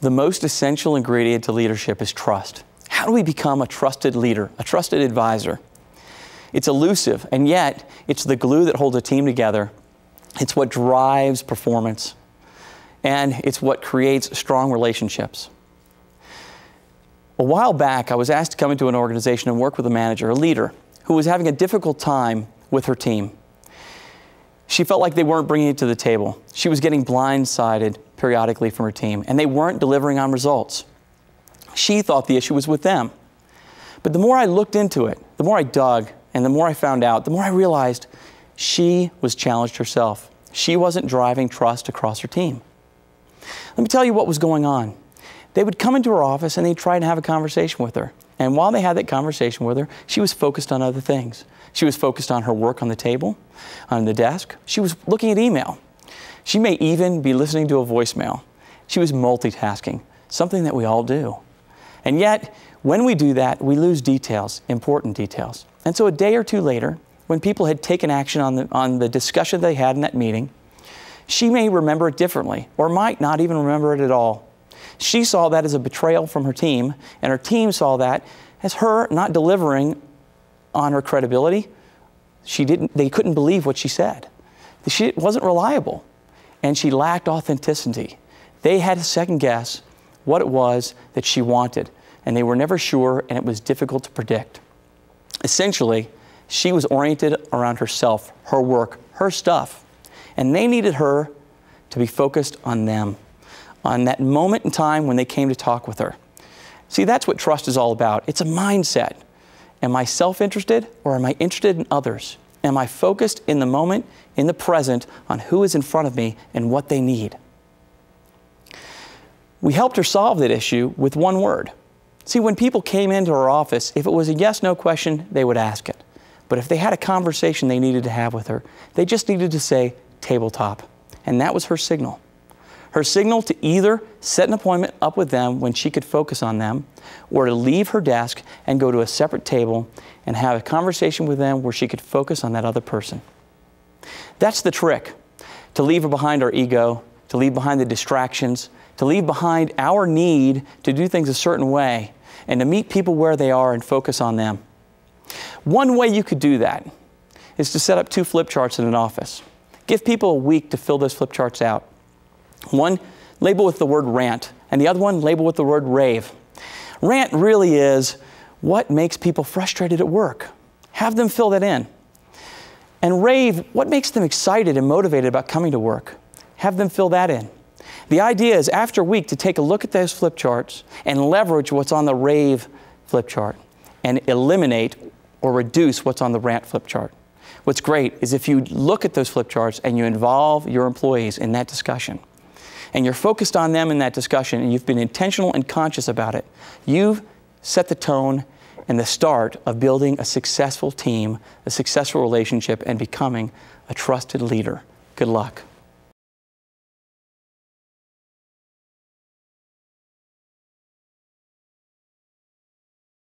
The most essential ingredient to leadership is trust. How do we become a trusted leader, a trusted advisor? It's elusive, and yet it's the glue that holds a team together. It's what drives performance, and it's what creates strong relationships. A while back, I was asked to come into an organization and work with a manager, a leader, who was having a difficult time with her team. She felt like they weren't bringing it to the table. She was getting blindsided periodically from her team, and they weren't delivering on results. She thought the issue was with them. But the more I looked into it, the more I dug, and the more I found out, the more I realized she was challenged herself. She wasn't driving trust across her team. Let me tell you what was going on. They would come into her office and they'd try to have a conversation with her. And while they had that conversation with her, she was focused on other things. She was focused on her work on the table, on the desk. She was looking at email. She may even be listening to a voicemail. She was multitasking, something that we all do. And yet, when we do that, we lose details, important details. And so a day or two later, when people had taken action on the discussion they had in that meeting, she may remember it differently, or might not even remember it at all. She saw that as a betrayal from her team, and her team saw that as her not delivering on her credibility. They couldn't believe what she said. She wasn't reliable, and she lacked authenticity. They had to second guess what it was that she wanted, and they were never sure, and it was difficult to predict. Essentially, she was oriented around herself, her work, her stuff, and they needed her to be focused on them, on that moment in time when they came to talk with her. See, that's what trust is all about. It's a mindset. Am I self-interested, or am I interested in others? Am I focused in the moment, in the present, on who is in front of me and what they need? We helped her solve that issue with one word. See, when people came into her office, if it was a yes-no question, they would ask it. But if they had a conversation they needed to have with her, they just needed to say, tabletop. And that was her signal. Her signal to either set an appointment up with them when she could focus on them, or to leave her desk and go to a separate table and have a conversation with them where she could focus on that other person. That's the trick, to leave behind our ego, to leave behind the distractions, to leave behind our need to do things a certain way, and to meet people where they are and focus on them. One way you could do that is to set up 2 flip charts in an office. Give people a week to fill those flip charts out. One, label with the word rant, and the other one, label with the word rave. Rant really is what makes people frustrated at work. Have them fill that in. And rave, what makes them excited and motivated about coming to work. Have them fill that in. The idea is after a week to take a look at those flip charts and leverage what's on the rave flip chart and eliminate or reduce what's on the rant flip chart. What's great is if you look at those flip charts and you involve your employees in that discussion, and you're focused on them in that discussion, and you've been intentional and conscious about it, you've set the tone and the start of building a successful team, a successful relationship, and becoming a trusted leader. Good luck.